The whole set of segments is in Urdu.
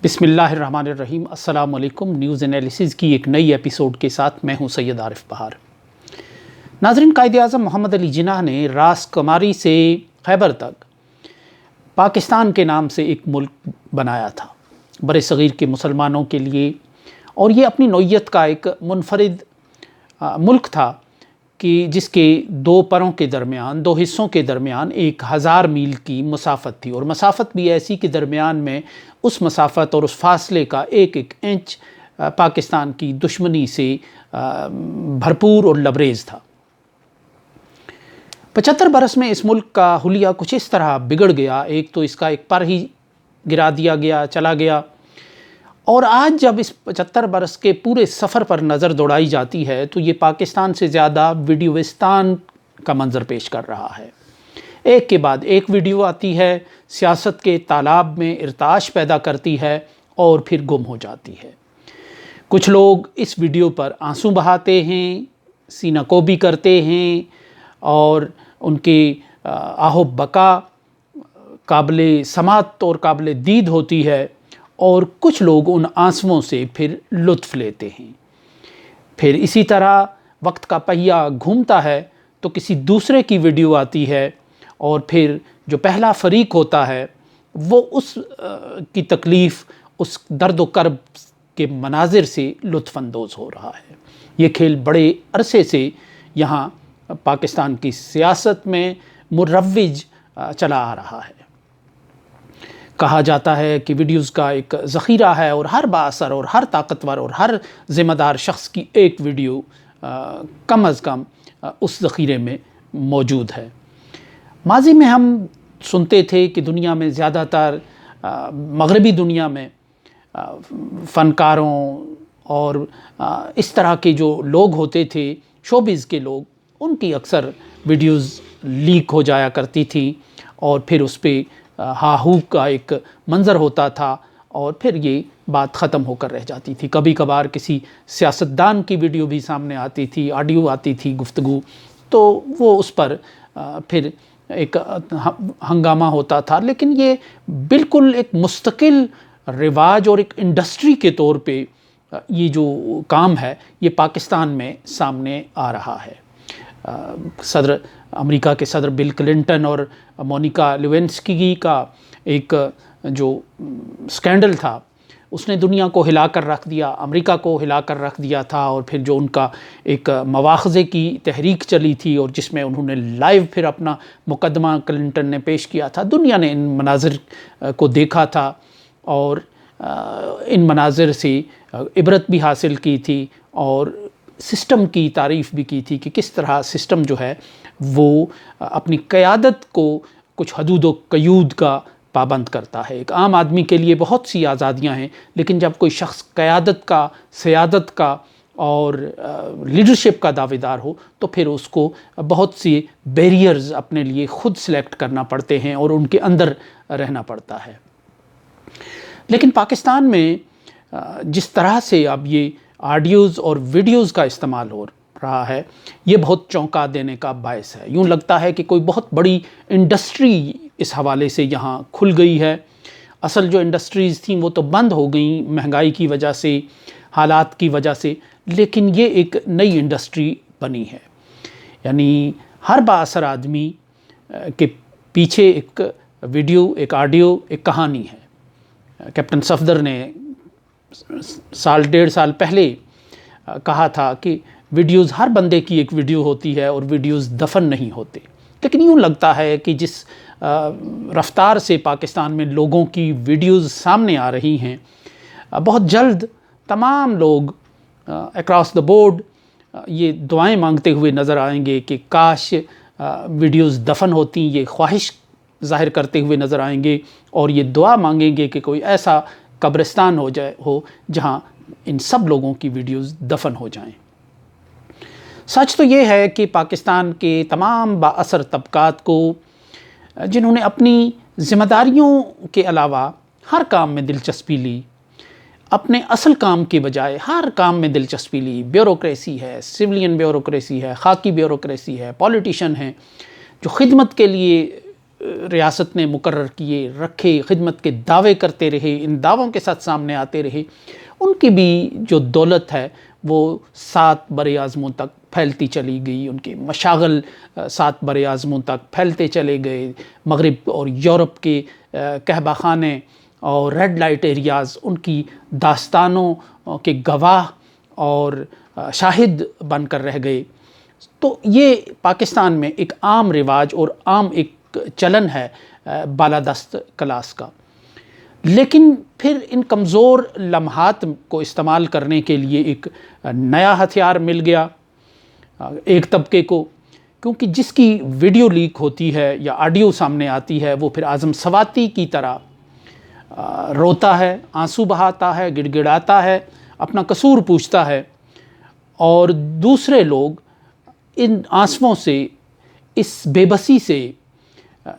بسم اللہ الرحمن الرحیم۔ السلام علیکم۔ نیوز انالیسز کی ایک نئی ایپیسوڈ کے ساتھ میں ہوں سید عارف بہار۔ ناظرین، قائد اعظم محمد علی جناح نے راس کماری سے خیبر تک پاکستان کے نام سے ایک ملک بنایا تھا بر صغیر کے مسلمانوں کے لیے، اور یہ اپنی نوعیت کا ایک منفرد ملک تھا کہ جس کے دو پروں کے درمیان، دو حصوں کے درمیان 1000 میل کی مسافت تھی، اور مسافت بھی ایسی کہ درمیان میں اس مسافت اور اس فاصلے کا ایک ایک انچ پاکستان کی دشمنی سے بھرپور اور لبریز تھا۔ 75 برس میں اس ملک کا حلیہ کچھ اس طرح بگڑ گیا، ایک تو اس کا ایک پر ہی گرا دیا گیا، چلا گیا، اور آج جب اس 75 برس کے پورے سفر پر نظر دوڑائی جاتی ہے تو یہ پاکستان سے زیادہ ویڈیوستان کا منظر پیش کر رہا ہے۔ ایک کے بعد ایک ویڈیو آتی ہے، سیاست کے تالاب میں ارتعاش پیدا کرتی ہے اور پھر گم ہو جاتی ہے۔ کچھ لوگ اس ویڈیو پر آنسو بہاتے ہیں، سینہ کوبی کرتے ہیں، اور ان کے آہ و بکا قابل سماعت اور قابل دید ہوتی ہے، اور کچھ لوگ ان آنسوؤں سے پھر لطف لیتے ہیں۔ پھر اسی طرح وقت کا پہیہ گھومتا ہے تو کسی دوسرے کی ویڈیو آتی ہے، اور پھر جو پہلا فریق ہوتا ہے وہ اس کی تکلیف، اس درد و کرب کے مناظر سے لطف اندوز ہو رہا ہے۔ یہ کھیل بڑے عرصے سے یہاں پاکستان کی سیاست میں مروج چلا آ رہا ہے۔ کہا جاتا ہے کہ ویڈیوز کا ایک ذخیرہ ہے، اور ہر بااثر اور ہر طاقتور اور ہر ذمہ دار شخص کی ایک ویڈیو کم از کم اس ذخیرے میں موجود ہے۔ ماضی میں ہم سنتے تھے کہ دنیا میں زیادہ تر مغربی دنیا میں فنکاروں اور اس طرح کے جو لوگ ہوتے تھے، شوبز کے لوگ، ان کی اکثر ویڈیوز لیک ہو جایا کرتی تھی، اور پھر اس پہ ہا ہو کا ایک منظر ہوتا تھا، اور پھر یہ بات ختم ہو کر رہ جاتی تھی۔ کبھی کبھار کسی سیاستدان کی ویڈیو بھی سامنے آتی تھی، آڈیو آتی تھی، گفتگو، تو وہ اس پر پھر ایک ہنگامہ ہوتا تھا۔ لیکن یہ بالکل ایک مستقل رواج اور ایک انڈسٹری کے طور پہ یہ جو کام ہے یہ پاکستان میں سامنے آ رہا ہے۔ صدر امریکہ کے صدر بل کلنٹن اور مونیکا لیونسکی کا ایک جو سکینڈل تھا، اس نے دنیا کو ہلا کر رکھ دیا، امریکہ کو ہلا کر رکھ دیا تھا، اور پھر جو ان کا ایک مواخذے کی تحریک چلی تھی، اور جس میں انہوں نے لائیو پھر اپنا مقدمہ کلنٹن نے پیش کیا تھا، دنیا نے ان مناظر کو دیکھا تھا، اور ان مناظر سے عبرت بھی حاصل کی تھی، اور سسٹم کی تعریف بھی کی تھی کہ کس طرح سسٹم جو ہے وہ اپنی قیادت کو کچھ حدود و قیود کا پابند کرتا ہے۔ ایک عام آدمی کے لیے بہت سی آزادیاں ہیں، لیکن جب کوئی شخص قیادت کا، سیادت کا اور لیڈرشپ کا دعوے دار ہو تو پھر اس کو بہت سی بیریئرز اپنے لیے خود سلیکٹ کرنا پڑتے ہیں، اور ان کے اندر رہنا پڑتا ہے۔ لیکن پاکستان میں جس طرح سے اب یہ آڈیوز اور ویڈیوز کا استعمال ہو رہا ہے، یہ بہت چونکا دینے کا باعث ہے۔ یوں لگتا ہے کہ کوئی بہت بڑی انڈسٹری اس حوالے سے یہاں کھل گئی ہے۔ اصل جو انڈسٹریز تھیں وہ تو بند ہو گئیں مہنگائی کی وجہ سے، حالات کی وجہ سے، لیکن یہ ایک نئی انڈسٹری بنی ہے۔ یعنی ہر بااثر آدمی کے پیچھے ایک ویڈیو، ایک آڈیو، ایک کہانی ہے۔ کیپٹن صفدر نے سال 1.5 سال پہلے کہا تھا کہ ویڈیوز، ہر بندے کی ایک ویڈیو ہوتی ہے، اور ویڈیوز دفن نہیں ہوتے۔ لیکن یوں لگتا ہے کہ جس رفتار سے پاکستان میں لوگوں کی ویڈیوز سامنے آ رہی ہیں، بہت جلد تمام لوگ اکراس دا بورڈ یہ دعائیں مانگتے ہوئے نظر آئیں گے کہ کاش ویڈیوز دفن ہوتی، یہ خواہش ظاہر کرتے ہوئے نظر آئیں گے، اور یہ دعا مانگیں گے کہ کوئی ایسا قبرستان ہو جہاں ان سب لوگوں کی ویڈیوز دفن ہو جائیں۔ سچ تو یہ ہے کہ پاکستان کے تمام بااثر طبقات کو، جنہوں نے اپنی ذمہ داریوں کے علاوہ ہر کام میں دلچسپی لی، اپنے اصل کام کے بجائے ہر کام میں دلچسپی لی، بیوروکریسی ہے، سویلین بیوروکریسی ہے، خاکی بیوروکریسی ہے، پولیٹیشین ہیں جو خدمت کے لیے ریاست نے مقرر کیے رکھے، خدمت کے دعوے کرتے رہے، ان دعووں کے ساتھ سامنے آتے رہے، ان کی بھی جو دولت ہے وہ 7 بر اعظموں تک پھیلتی چلی گئی، ان کے مشاغل 7 بر اعظموں تک پھیلتے چلے گئے، مغرب اور یورپ کے کہبہ خانے اور ریڈ لائٹ ایریاز ان کی داستانوں کے گواہ اور شاہد بن کر رہ گئے۔ تو یہ پاکستان میں ایک عام رواج اور عام ایک چلن ہے بالادست کلاس کا۔ لیکن پھر ان کمزور لمحات کو استعمال کرنے کے لیے ایک نیا ہتھیار مل گیا ایک طبقے کو، کیونکہ جس کی ویڈیو لیک ہوتی ہے یا آڈیو سامنے آتی ہے وہ پھر اعظم سواتی کی طرح روتا ہے، آنسو بہاتا ہے، گڑ گڑاتا ہے، اپنا قصور پوچھتا ہے، اور دوسرے لوگ ان آنسوؤں سے، اس بے بسی سے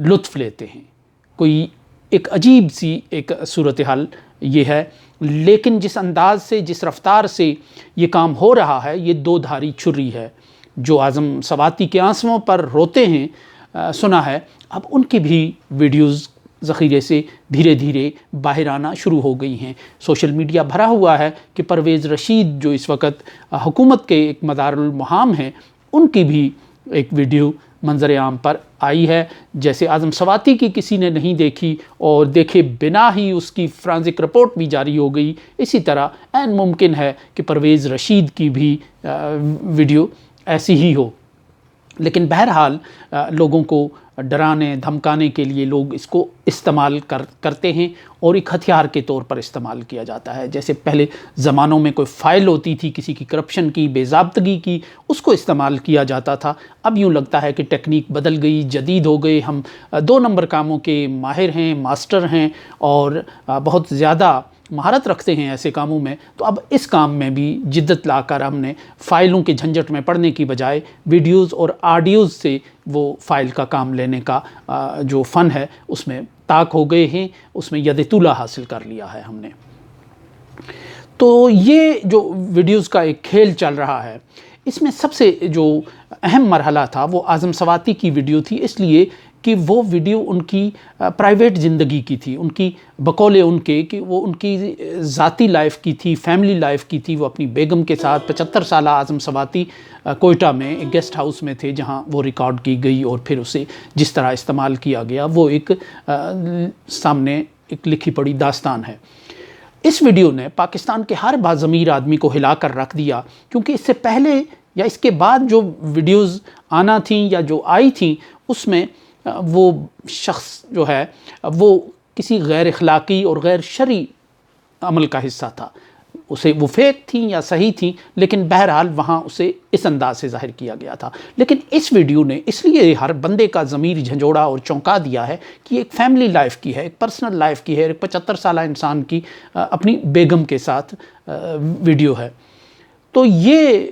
لطف لیتے ہیں۔ کوئی ایک عجیب سی ایک صورتحال یہ ہے، لیکن جس انداز سے، جس رفتار سے یہ کام ہو رہا ہے، یہ 2 دھاری چھری ہے۔ جو اعظم سواتی کے آنسوؤں پر روتے ہیں سنا ہے، اب ان کی بھی ویڈیوز ذخیرے سے دھیرے دھیرے باہر آنا شروع ہو گئی ہیں۔ سوشل میڈیا بھرا ہوا ہے کہ پرویز رشید جو اس وقت حکومت کے ایک مدار المہام ہیں، ان کی بھی ایک ویڈیو منظر عام پر آئی ہے۔ جیسے اعظم سواتی کی کسی نے نہیں دیکھی اور دیکھے بنا ہی اس کی فرانزک رپورٹ بھی جاری ہو گئی، اسی طرح عین ممکن ہے کہ پرویز رشید کی بھی ویڈیو ایسی ہی ہو۔ لیکن بہرحال لوگوں کو ڈرانے دھمکانے کے لیے لوگ اس کو استعمال کرتے ہیں اور ایک ہتھیار کے طور پر استعمال کیا جاتا ہے۔ جیسے پہلے زمانوں میں کوئی فائل ہوتی تھی کسی کی کرپشن کی، بے ضابطگی کی، اس کو استعمال کیا جاتا تھا۔ اب یوں لگتا ہے کہ ٹیکنیک بدل گئی، جدید ہو گئے، ہم 2 نمبر کاموں کے ماہر ہیں، ماسٹر ہیں اور بہت زیادہ مہارت رکھتے ہیں ایسے کاموں میں، تو اب اس کام میں بھی جدت لا کر ہم نے فائلوں کے جھنجٹ میں پڑنے کی بجائے ویڈیوز اور آڈیوز سے وہ فائل کا کام لینے کا جو فن ہے اس میں طاق ہو گئے ہیں، اس میں ید طولہ حاصل کر لیا ہے ہم نے۔ تو یہ جو ویڈیوز کا ایک کھیل چل رہا ہے، اس میں سب سے جو اہم مرحلہ تھا وہ اعظم سواتی کی ویڈیو تھی، اس لیے کہ وہ ویڈیو ان کی پرائیویٹ زندگی کی تھی، ان کی بقول ان کے کہ وہ ان کی ذاتی لائف کی تھی، فیملی لائف کی تھی۔ وہ اپنی بیگم کے ساتھ 75 سالہ اعظم سواتی کوئٹہ میں ایک گیسٹ ہاؤس میں تھے جہاں وہ ریکارڈ کی گئی اور پھر اسے جس طرح استعمال کیا گیا وہ ایک سامنے ایک لکھی پڑی داستان ہے۔ اس ویڈیو نے پاکستان کے ہر باضمیر آدمی کو ہلا کر رکھ دیا، کیونکہ اس سے پہلے یا اس کے بعد جو ویڈیوز آنا تھیں یا جو آئی تھیں اس میں وہ شخص جو ہے وہ کسی غیر اخلاقی اور غیر شرعی عمل کا حصہ تھا، اسے وہ فیک تھیں یا صحیح تھیں، لیکن بہرحال وہاں اسے اس انداز سے ظاہر کیا گیا تھا۔ لیکن اس ویڈیو نے اس لیے ہر بندے کا ضمیر جھنجھوڑا اور چونکا دیا ہے کہ یہ ایک فیملی لائف کی ہے، ایک پرسنل لائف کی ہے، ایک 75 سالہ انسان کی اپنی بیگم کے ساتھ ویڈیو ہے۔ تو یہ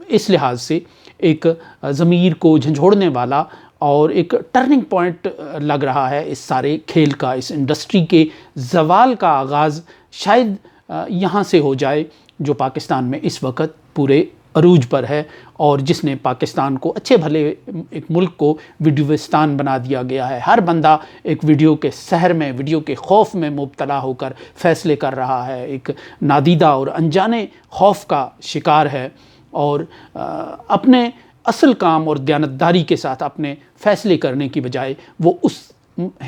اس لحاظ سے ایک ضمیر کو جھنجھوڑنے والا اور ایک ٹرننگ پوائنٹ لگ رہا ہے اس سارے کھیل کا، اس انڈسٹری کے زوال کا آغاز شاید یہاں سے ہو جائے جو پاکستان میں اس وقت پورے عروج پر ہے، اور جس نے پاکستان کو اچھے بھلے ایک ملک کو ویڈیوستان بنا دیا گیا ہے۔ ہر بندہ ایک ویڈیو کے سحر میں، ویڈیو کے خوف میں مبتلا ہو کر فیصلے کر رہا ہے، ایک نادیدہ اور انجانے خوف کا شکار ہے، اور اپنے اصل کام اور دیانتداری کے ساتھ اپنے فیصلے کرنے کی بجائے وہ اس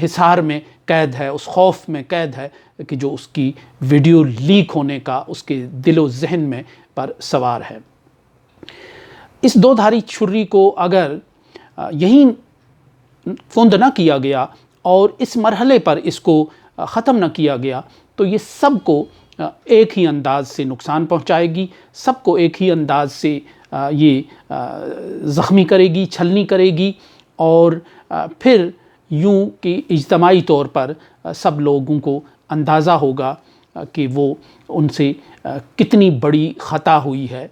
حصار میں قید ہے، اس خوف میں قید ہے کہ جو اس کی ویڈیو لیک ہونے کا اس کے دل و ذہن میں پر سوار ہے۔ اس 2 دھاری چھری کو اگر یہیں فند نہ کیا گیا اور اس مرحلے پر اس کو ختم نہ کیا گیا تو یہ سب کو ایک ہی انداز سے نقصان پہنچائے گی، سب کو ایک ہی انداز سے یہ زخمی کرے گی، چھلنی کرے گی، اور پھر یوں کہ اجتماعی طور پر سب لوگوں کو اندازہ ہوگا کہ وہ ان سے کتنی بڑی خطا ہوئی ہے۔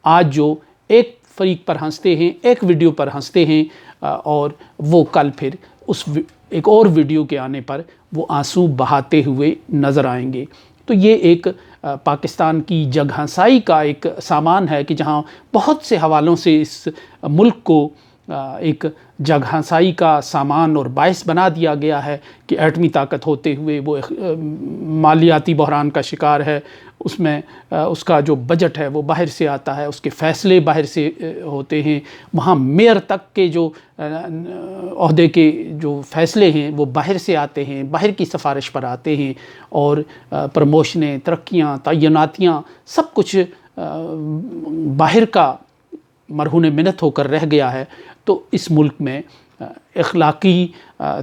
آج جو ایک فریق پر ہنستے ہیں، ایک ویڈیو پر ہنستے ہیں، اور وہ کل پھر اس ایک اور ویڈیو کے آنے پر وہ آنسو بہاتے ہوئے نظر آئیں گے۔ تو یہ ایک پاکستان کی جگ ہنسائی کا ایک سامان ہے کہ جہاں بہت سے حوالوں سے اس ملک کو ایک جگہنسائی کا سامان اور باعث بنا دیا گیا ہے کہ ایٹمی طاقت ہوتے ہوئے وہ مالیاتی بحران کا شکار ہے، اس میں اس کا جو بجٹ ہے وہ باہر سے آتا ہے، اس کے فیصلے باہر سے ہوتے ہیں، وہاں میئر تک کے جو عہدے کے جو فیصلے ہیں وہ باہر سے آتے ہیں، باہر کی سفارش پر آتے ہیں، اور پروموشنیں، ترقیاں، تعیناتیاں سب کچھ باہر کا مرہون منت ہو کر رہ گیا ہے۔ تو اس ملک میں اخلاقی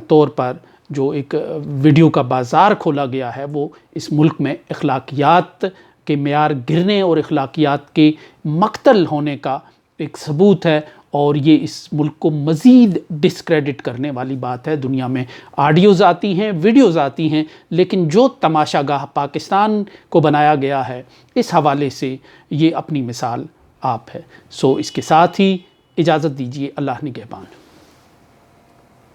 طور پر جو ایک ویڈیو کا بازار کھولا گیا ہے، وہ اس ملک میں اخلاقیات کے معیار گرنے اور اخلاقیات کے مقتل ہونے کا ایک ثبوت ہے، اور یہ اس ملک کو مزید ڈسکریڈٹ کرنے والی بات ہے۔ دنیا میں آڈیوز آتی ہیں، ویڈیوز آتی ہیں، لیکن جو تماشا گاہ پاکستان کو بنایا گیا ہے، اس حوالے سے یہ اپنی مثال آپ ہے۔ سو اس کے ساتھ ہی اجازت دیجیے، اللہ نگہبان۔